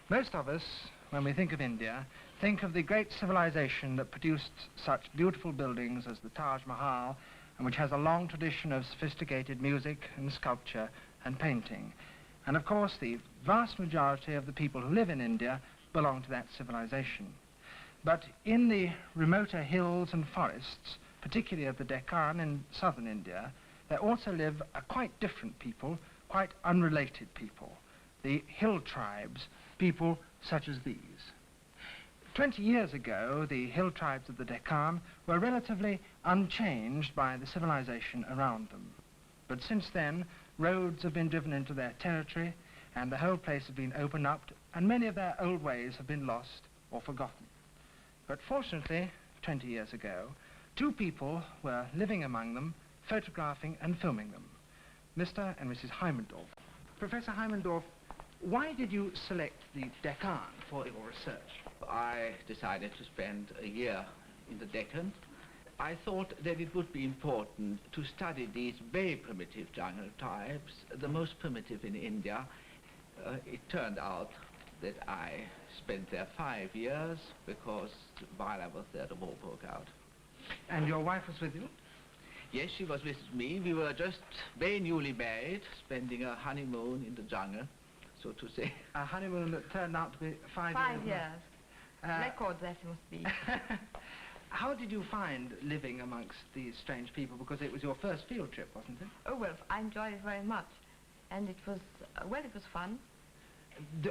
Most of us, when we think of India, think of the great civilization that produced such beautiful buildings as the Taj Mahal, and which has a long tradition of sophisticated music and sculpture and painting. And of course, the vast majority of the people who live in India belong to that civilization. But in the remoter hills and forests, particularly of the Deccan in southern India, there also live a quite different people, quite unrelated people, the hill tribes, people such as these. 20 years ago, the hill tribes of the Deccan were relatively unchanged by the civilization around them. But since then, roads have been driven into their territory, and the whole place has been opened up, and many of their old ways have been lost or forgotten. But fortunately, 20 years ago, two people were living among them, photographing and filming them, Mr. and Mrs. Haimendorf. Professor Haimendorf, why did you select the Deccan for your research? I decided to spend a year in the Deccan. I thought that it would be important to study these very primitive jungle tribes, the most primitive in India. It turned out that I spent there 5 years because while I was there, the war broke out. And your wife was with you? Yes, she was with me. We were just very newly married, spending a honeymoon in the jungle, so to say. A honeymoon that turned out to be 5 years. 5 years. Record that must be. How did you find living amongst these strange people? Because it was your first field trip, wasn't it? Oh, well, I enjoyed it very much. And it was, well, it was fun.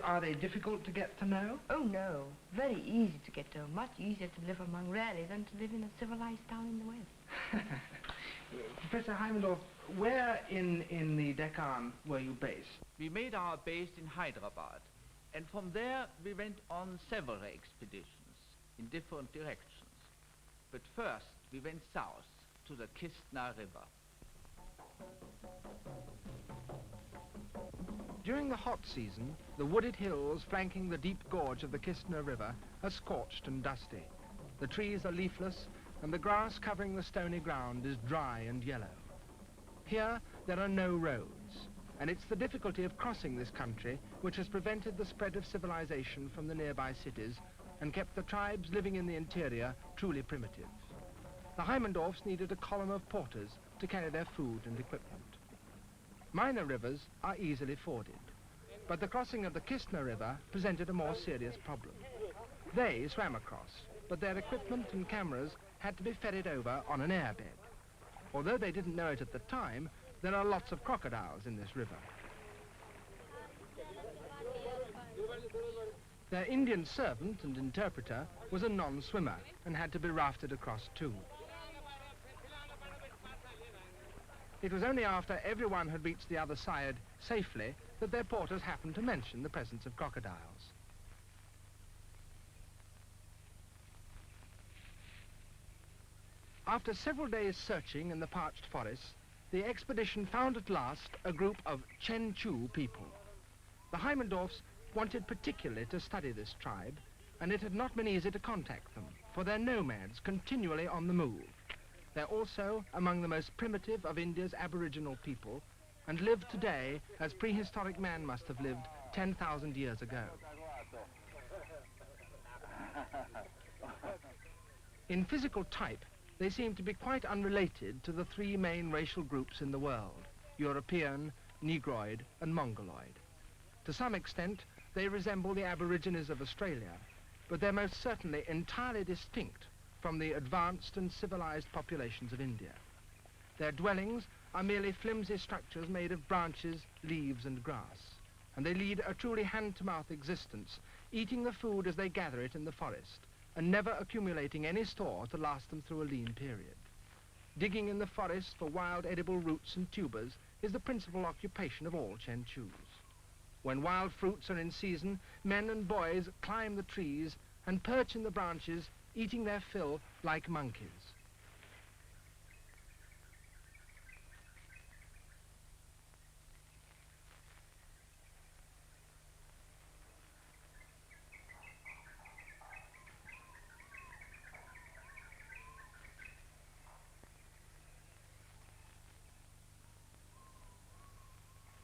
Are they difficult to get to know? Oh, no. Very easy to get to know. Much easier to live among rarely than to live in a civilized town in the West. Professor Haimendorf, where in the Deccan were you based? We made our base in Hyderabad, and from there we went on several expeditions in different directions. But first we went south to the Kistna River. During the hot season, the wooded hills flanking the deep gorge of the Kistna River are scorched and dusty. The trees are leafless, and the grass covering the stony ground is dry and yellow. Here, there are no roads, and it's the difficulty of crossing this country which has prevented the spread of civilization from the nearby cities and kept the tribes living in the interior truly primitive. The Haimendorfs needed a column of porters to carry their food and equipment. Minor rivers are easily forded, but the crossing of the Kistna River presented a more serious problem. They swam across, but their equipment and cameras had to be ferried over on an airbed. Although they didn't know it at the time, there are lots of crocodiles in this river. Their Indian servant and interpreter was a non-swimmer and had to be rafted across too. It was only after everyone had reached the other side safely that their porters happened to mention the presence of crocodiles. After several days searching in the parched forests, the expedition found at last a group of Chenchu people. The Haimendorfs wanted particularly to study this tribe, and it had not been easy to contact them, for they're nomads continually on the move. They're also among the most primitive of India's aboriginal people, and live today as prehistoric man must have lived 10,000 years ago. In physical type, they seem to be quite unrelated to the three main racial groups in the world: European, Negroid, and Mongoloid. To some extent, they resemble the Aborigines of Australia, but they're most certainly entirely distinct from the advanced and civilized populations of India. Their dwellings are merely flimsy structures made of branches, leaves, and grass, and they lead a truly hand-to-mouth existence, eating the food as they gather it in the forest, and never accumulating any store to last them through a lean period. Digging in the forest for wild edible roots and tubers is the principal occupation of all Chenchus. When wild fruits are in season, men and boys climb the trees and perch in the branches, eating their fill like monkeys.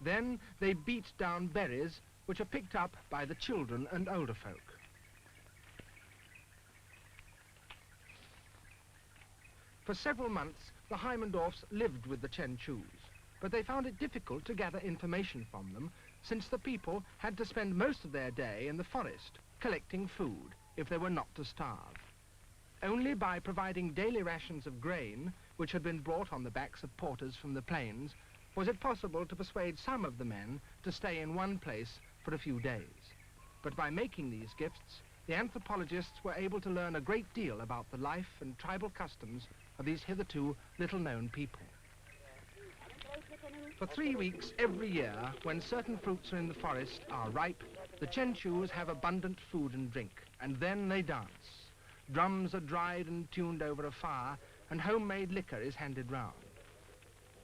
Then they beat down berries which are picked up by the children and older folk. For several months, the Haimendorfs lived with the Chenchus, but they found it difficult to gather information from them, since the people had to spend most of their day in the forest, collecting food, if they were not to starve. Only by providing daily rations of grain, which had been brought on the backs of porters from the plains, was it possible to persuade some of the men to stay in one place for a few days. But by making these gifts, the anthropologists were able to learn a great deal about the life and tribal customs of these hitherto little-known people. For 3 weeks every year, when certain fruits are in the forest are ripe, the Chenchus have abundant food and drink, and then they dance. Drums are dried and tuned over a fire, and homemade liquor is handed round.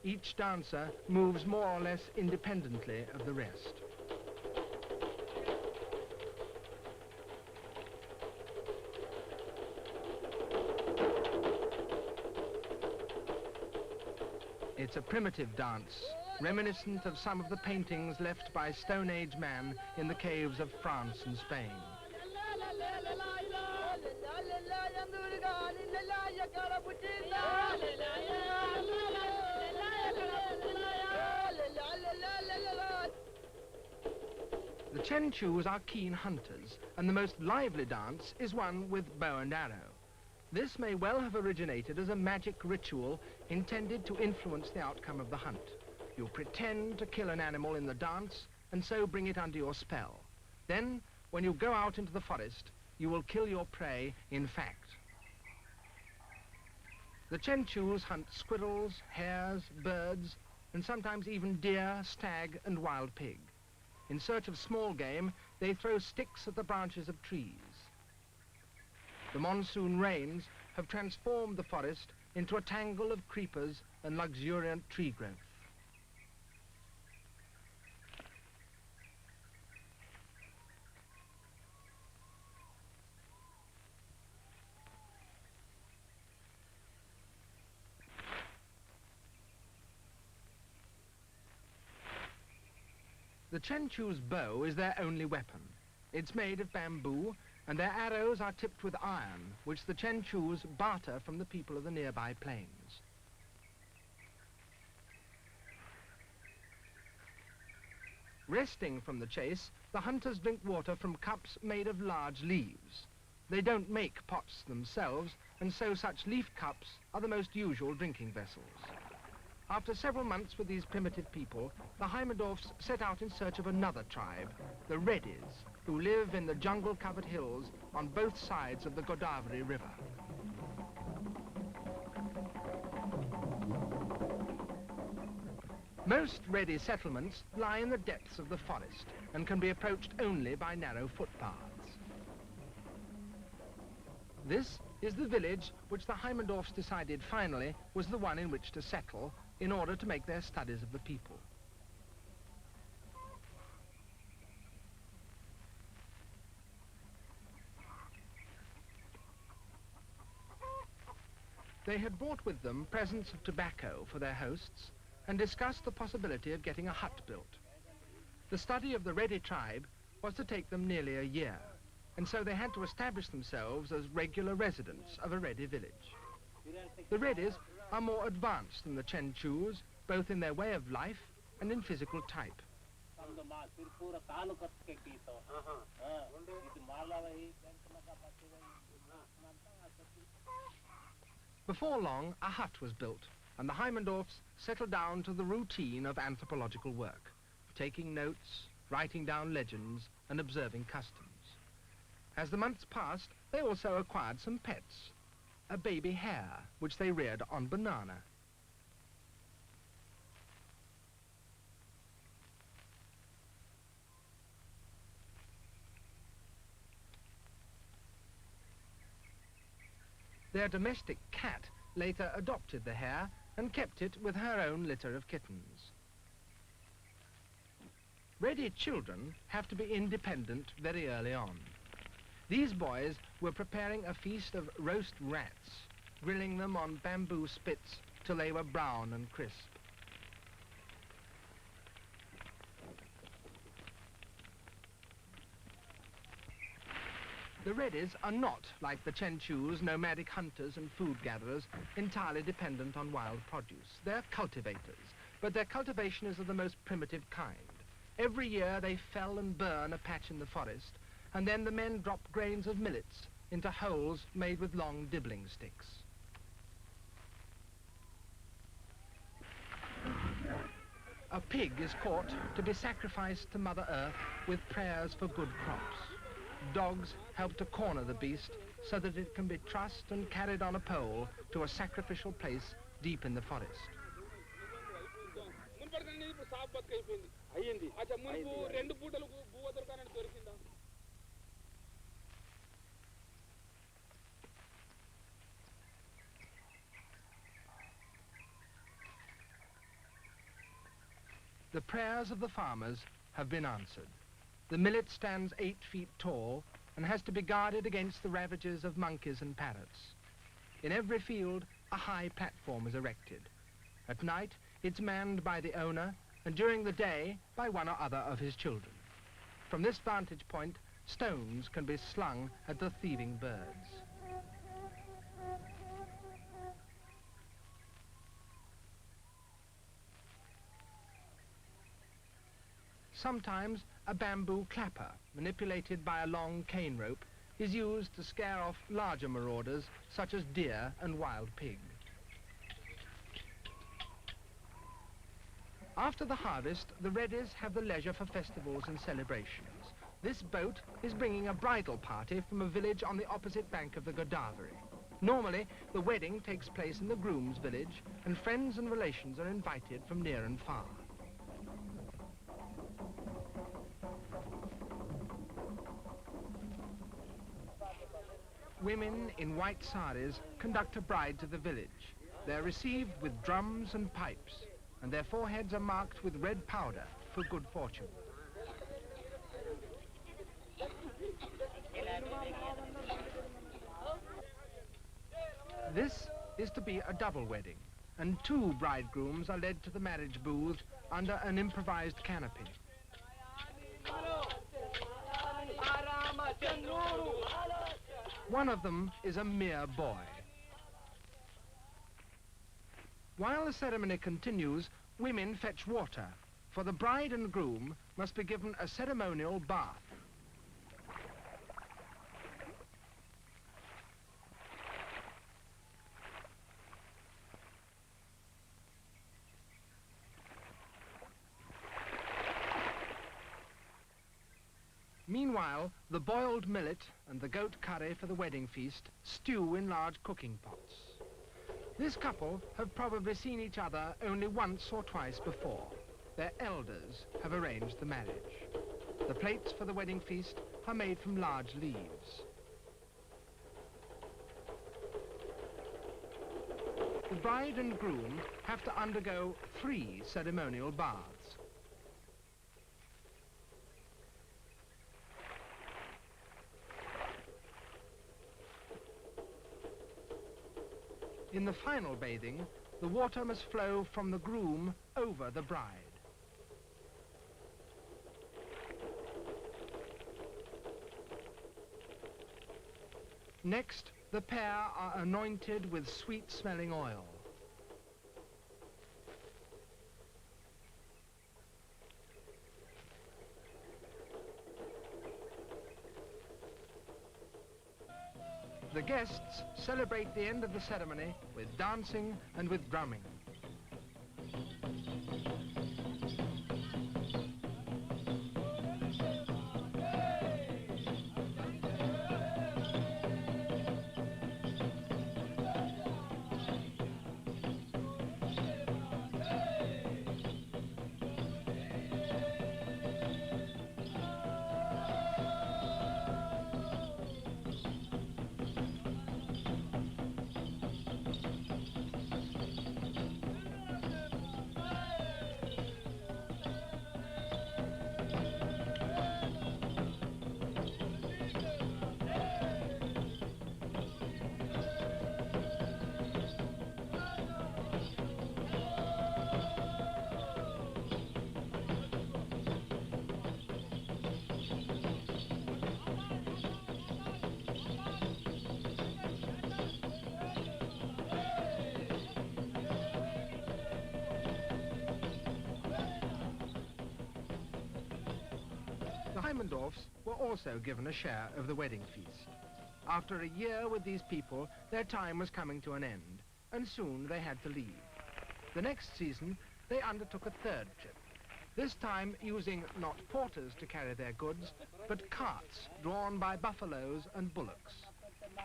Each dancer moves more or less independently of the rest. It's a primitive dance, reminiscent of some of the paintings left by Stone Age man in the caves of France and Spain. The Chenchus are keen hunters, and the most lively dance is one with bow and arrow. This may well have originated as a magic ritual intended to influence the outcome of the hunt. You pretend to kill an animal in the dance, and so bring it under your spell. Then, when you go out into the forest, you will kill your prey in fact. The Chenchus hunt squirrels, hares, birds, and sometimes even deer, stag, and wild pig. In search of small game, they throw sticks at the branches of trees. The monsoon rains have transformed the forest into a tangle of creepers and luxuriant tree growth. The Chenchu's bow is their only weapon. It's made of bamboo, and their arrows are tipped with iron, which the Chenchus barter from the people of the nearby plains. Resting from the chase, the hunters drink water from cups made of large leaves. They don't make pots themselves, and so such leaf cups are the most usual drinking vessels. After several months with these primitive people, the Haimendorfs set out in search of another tribe, the Reddys, who live in the jungle-covered hills on both sides of the Godavari River. Most Reddy settlements lie in the depths of the forest and can be approached only by narrow footpaths. This is the village which the Haimendorfs decided finally was the one in which to settle in order to make their studies of the people. They had brought with them presents of tobacco for their hosts and discussed the possibility of getting a hut built. The study of the Reddy tribe was to take them nearly a year, and so they had to establish themselves as regular residents of a Reddy village. The Reddys are more advanced than the Chenchus, both in their way of life and in physical type. Before long, a hut was built, and the Haimendorfs settled down to the routine of anthropological work, taking notes, writing down legends, and observing customs. As the months passed, they also acquired some pets, a baby hare, which they reared on banana. Their domestic cat later adopted the hare and kept it with her own litter of kittens. Reddy children have to be independent very early on. These boys were preparing a feast of roast rats, grilling them on bamboo spits till they were brown and crisp. The Reddies are not, like the Chenchus, nomadic hunters and food gatherers, entirely dependent on wild produce. They're cultivators, but their cultivation is of the most primitive kind. Every year they fell and burn a patch in the forest, and then the men drop grains of millets into holes made with long dibbling sticks. A pig is caught to be sacrificed to Mother Earth with prayers for good crops. Dogs help to corner the beast so that it can be trussed and carried on a pole to a sacrificial place deep in the forest. The prayers of the farmers have been answered. The millet stands 8 feet tall and has to be guarded against the ravages of monkeys and parrots. In every field, a high platform is erected. At night, it's manned by the owner, and during the day, by one or other of his children. From this vantage point, stones can be slung at the thieving birds. Sometimes a bamboo clapper, manipulated by a long cane rope, is used to scare off larger marauders such as deer and wild pig. After the harvest, the Reddies have the leisure for festivals and celebrations. This boat is bringing a bridal party from a village on the opposite bank of the Godavari. Normally, the wedding takes place in the groom's village, and friends and relations are invited from near and far. Women in white saris conduct a bride to the village. They're received with drums and pipes, and their foreheads are marked with red powder for good fortune. This is to be a double wedding, and 2 bridegrooms are led to the marriage booth under an improvised canopy. One of them is a mere boy. While the ceremony continues, women fetch water, for the bride and groom must be given a ceremonial bath. Meanwhile, the boiled millet and the goat curry for the wedding feast stew in large cooking pots. This couple have probably seen each other only once or twice before. Their elders have arranged the marriage. The plates for the wedding feast are made from large leaves. The bride and groom have to undergo 3 ceremonial baths. In the final bathing, the water must flow from the groom over the bride. Next, the pair are anointed with sweet-smelling oil. The guests celebrate the end of the ceremony with dancing and with drumming. Haimendorfs were also given a share of the wedding feast. After a year with these people, their time was coming to an end, and soon they had to leave. The next season, they undertook a third trip, this time using not porters to carry their goods, but carts drawn by buffaloes and bullocks.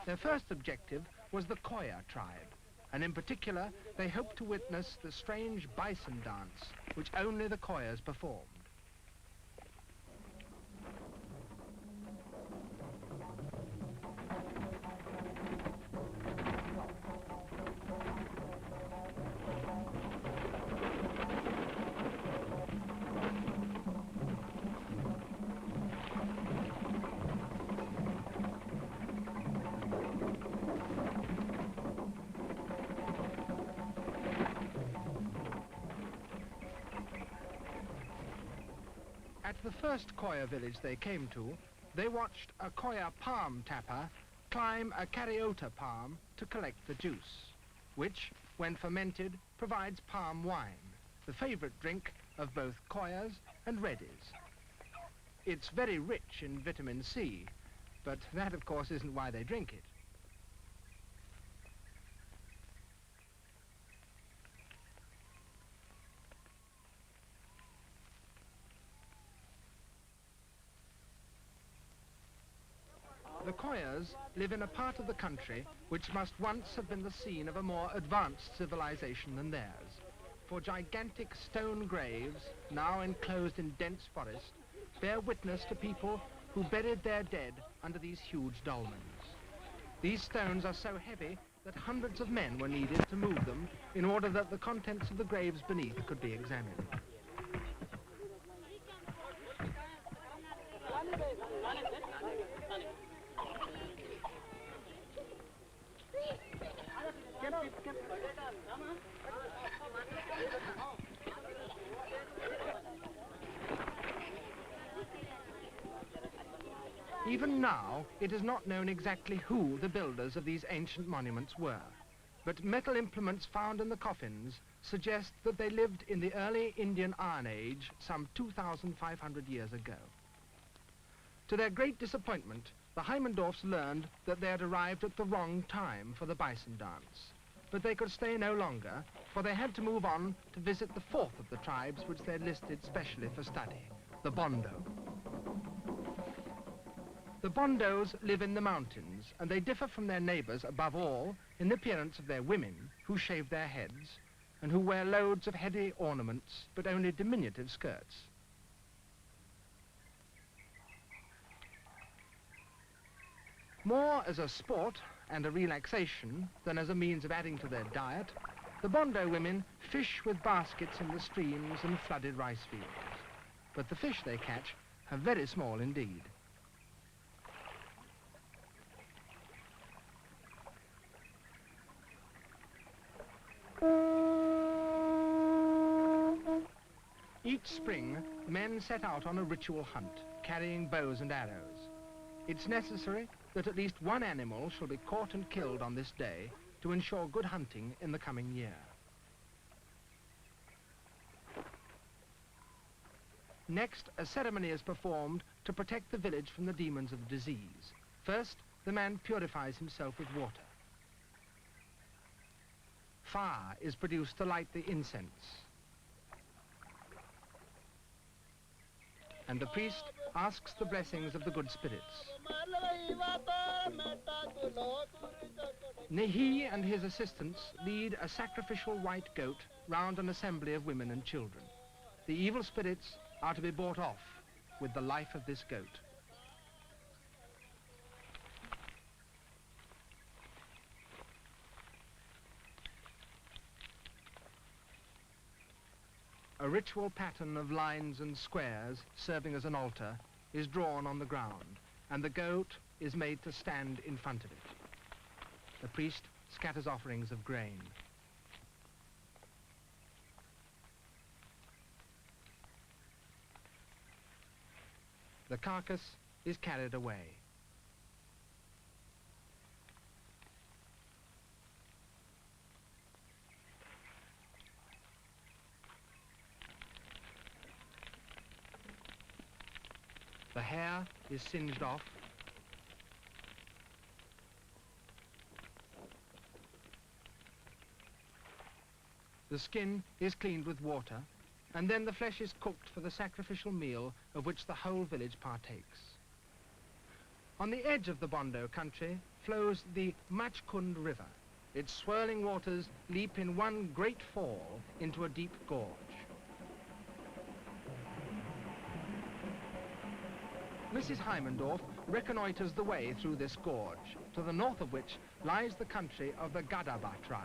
Their first objective was the Koya tribe, and in particular, they hoped to witness the strange bison dance, which only the Koyas performed. At the first Koya village they came to, they watched a Koya palm tapper climb a Karyota palm to collect the juice, which, when fermented, provides palm wine, the favorite drink of both Koyas and Reddies. It's very rich in vitamin C, but that, of course, isn't why they drink it. The Koyas live in a part of the country which must once have been the scene of a more advanced civilization than theirs, for gigantic stone graves, now enclosed in dense forest, bear witness to people who buried their dead under these huge dolmens. These stones are so heavy that hundreds of men were needed to move them in order that the contents of the graves beneath could be examined. Even now, it is not known exactly who the builders of these ancient monuments were, but metal implements found in the coffins suggest that they lived in the early Indian Iron Age some 2,500 years ago. To their great disappointment, the Haimendorfs learned that they had arrived at the wrong time for the bison dance. But they could stay no longer, for they had to move on to visit the fourth of the tribes which they had listed specially for study, the Bondo. The Bondos live in the mountains, and they differ from their neighbors above all in the appearance of their women, who shave their heads, and who wear loads of heavy ornaments, but only diminutive skirts. More as a sport and a relaxation than as a means of adding to their diet, the Bondo women fish with baskets in the streams and flooded rice fields. But the fish they catch are very small indeed. Each spring, men set out on a ritual hunt, carrying bows and arrows. It's necessary that at least one animal shall be caught and killed on this day to ensure good hunting in the coming year. Next, a ceremony is performed to protect the village from the demons of disease. First, the man purifies himself with water. Fire is produced to light the incense. And the priest asks the blessings of the good spirits. He and his assistants lead a sacrificial white goat round an assembly of women and children. The evil spirits are to be bought off with the life of this goat. A ritual pattern of lines and squares, serving as an altar, is drawn on the ground, and the goat is made to stand in front of it. The priest scatters offerings of grain. The carcass is carried away. The hair is singed off. The skin is cleaned with water, and then the flesh is cooked for the sacrificial meal of which the whole village partakes. On the edge of the Bondo country flows the Machkund River. Its swirling waters leap in one great fall into a deep gorge. Mrs. Haimendorf reconnoiters the way through this gorge, to the north of which lies the country of the Gadaba tribe.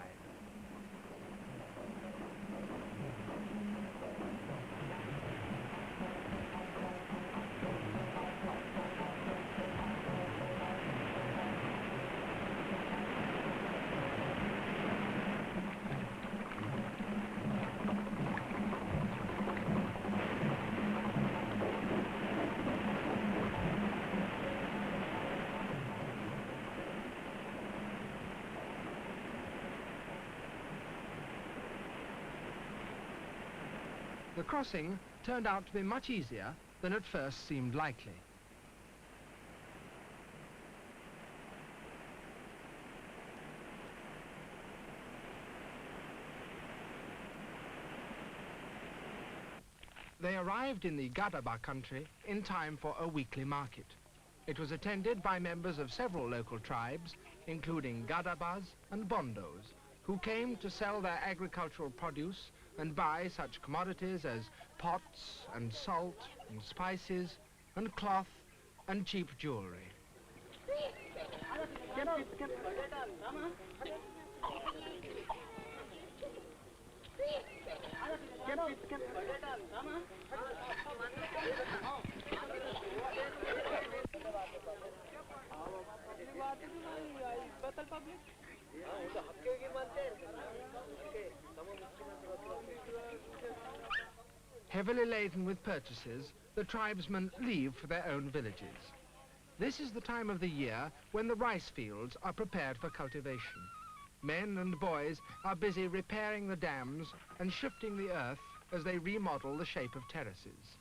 The crossing turned out to be much easier than at first seemed likely. They arrived in the Gadaba country in time for a weekly market. It was attended by members of several local tribes, including Gadabas and Bondos, who came to sell their agricultural produce and buy such commodities as pots and salt and spices and cloth and cheap jewelry. Heavily laden with purchases, the tribesmen leave for their own villages. This is the time of the year when the rice fields are prepared for cultivation. Men and boys are busy repairing the dams and shifting the earth as they remodel the shape of terraces.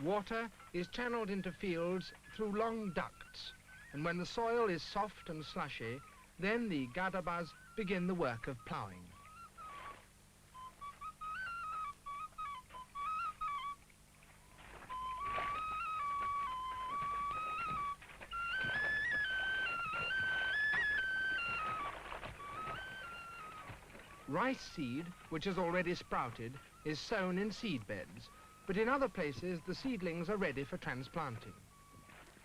Water is channeled into fields through long ducts, and when the soil is soft and slushy, then the Gadabas begin the work of ploughing. Rice seed, which has already sprouted, is sown in seed beds, but in other places the seedlings are ready for transplanting.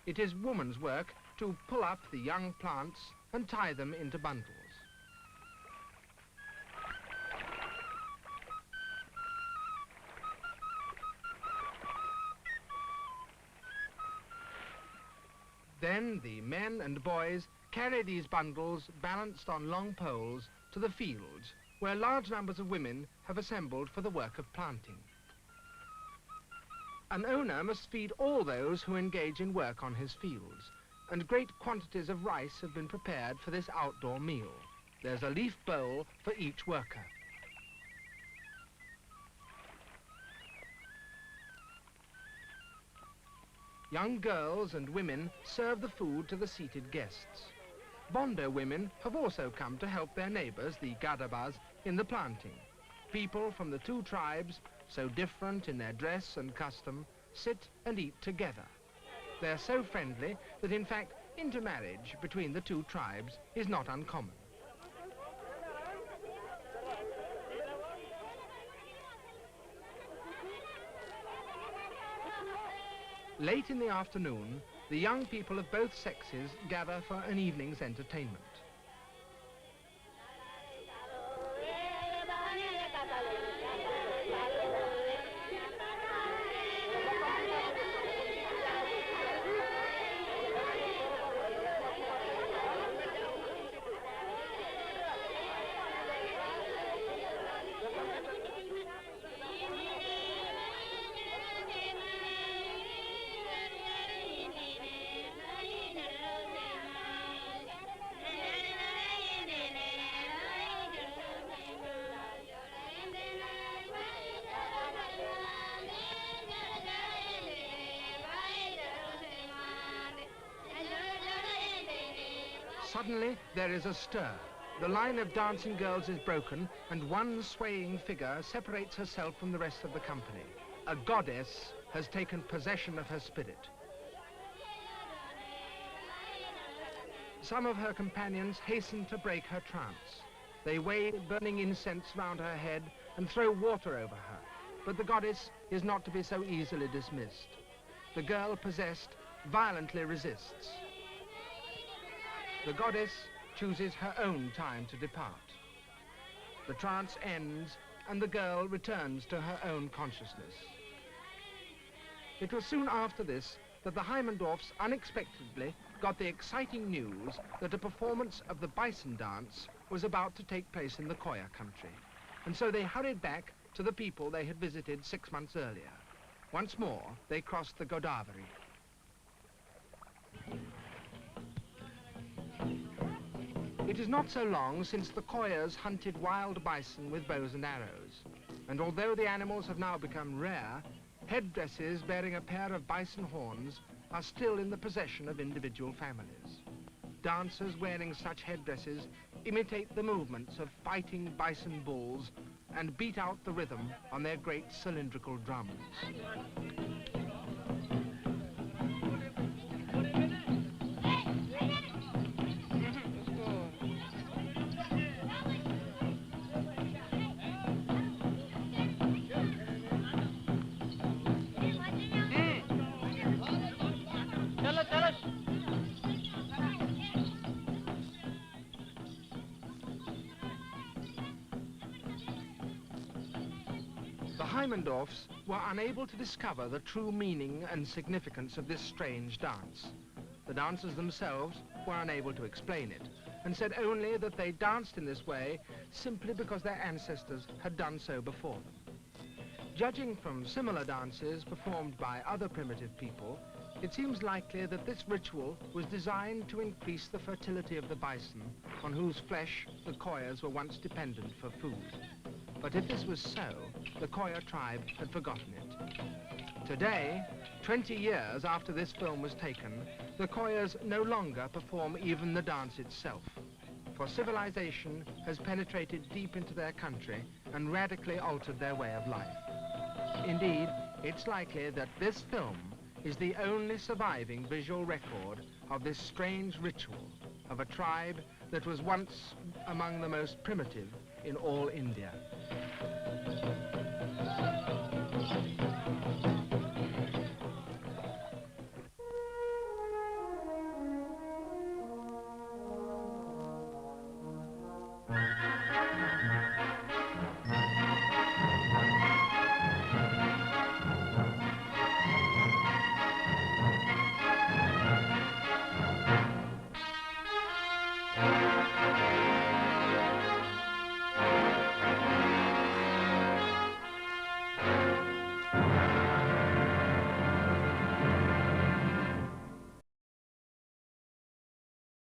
It is woman's work to pull up the young plants and tie them into bundles. Then the men and boys carry these bundles balanced on long poles to the fields, where large numbers of women have assembled for the work of planting. An owner must feed all those who engage in work on his fields, and great quantities of rice have been prepared for this outdoor meal. There's a leaf bowl for each worker. Young girls and women serve the food to the seated guests. Bondo women have also come to help their neighbors, the Gadabas, in the planting. People from the two tribes, so different in their dress and custom, sit and eat together. They're so friendly that, in fact, intermarriage between the two tribes is not uncommon. Late in the afternoon, the young people of both sexes gather for an evening's entertainment. Suddenly, there is a stir. The line of dancing girls is broken, and one swaying figure separates herself from the rest of the company. A goddess has taken possession of her spirit. Some of her companions hasten to break her trance. They wave burning incense round her head and throw water over her. But the goddess is not to be so easily dismissed. The girl possessed violently resists. The goddess chooses her own time to depart. The trance ends and the girl returns to her own consciousness. It was soon after this that the Haimendorfs unexpectedly got the exciting news that a performance of the bison dance was about to take place in the Koya country. And so they hurried back to the people they had visited 6 months earlier. Once more, they crossed the Godavari. It is not so long since the Koyas hunted wild bison with bows and arrows. And although the animals have now become rare, headdresses bearing a pair of bison horns are still in the possession of individual families. Dancers wearing such headdresses imitate the movements of fighting bison bulls and beat out the rhythm on their great cylindrical drums. The Haimendorfs were unable to discover the true meaning and significance of this strange dance. The dancers themselves were unable to explain it, and said only that they danced in this way simply because their ancestors had done so before them. Judging from similar dances performed by other primitive people, it seems likely that this ritual was designed to increase the fertility of the bison, on whose flesh the Koyas were once dependent for food. But if this was so, the Koya tribe had forgotten it. Today, 20 years after this film was taken, the Koyas no longer perform even the dance itself, for civilization has penetrated deep into their country and radically altered their way of life. Indeed, it's likely that this film is the only surviving visual record of this strange ritual of a tribe that was once among the most primitive in all India.